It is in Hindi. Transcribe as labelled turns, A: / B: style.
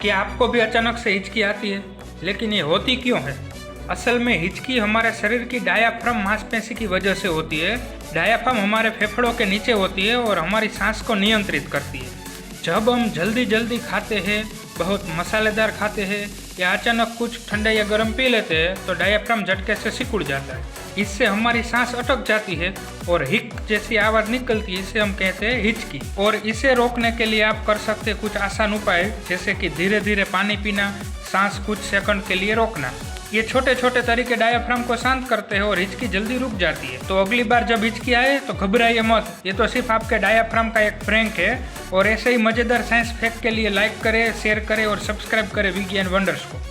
A: क्या आपको भी अचानक से हिचकी आती है? लेकिन ये होती क्यों है? असल में हिचकी हमारे शरीर की डायाफ्राम मांसपेशी की वजह से होती है। डायाफ्राम हमारे फेफड़ों के नीचे होती है और हमारी सांस को नियंत्रित करती है। जब हम जल्दी जल्दी खाते हैं, बहुत मसालेदार खाते हैं या अचानक कुछ ठंडा या गर्म पी लेते हैं तो डायाफ्राम झटके से सिकुड़ जाता है। इससे हमारी सांस अटक जाती है और हिक जैसी आवाज़ निकलती है। इसे हम कहते हैं हिचकी। और इसे रोकने के लिए आप कर सकते हैं कुछ आसान उपाय, जैसे कि धीरे धीरे पानी पीना, सांस कुछ सेकंड के लिए रोकना। ये छोटे छोटे तरीके डायाफ्राम को शांत करते हैं और हिचकी जल्दी रुक जाती है। तो अगली बार जब हिचकी आए तो घबराइए मत, ये तो सिर्फ आपके डायाफ्राम का एक प्रैंक है। और ऐसे ही मज़ेदार साइंस फैक्ट के लिए लाइक करें, शेयर करें और सब्सक्राइब करें विज्ञान वंडर्स को।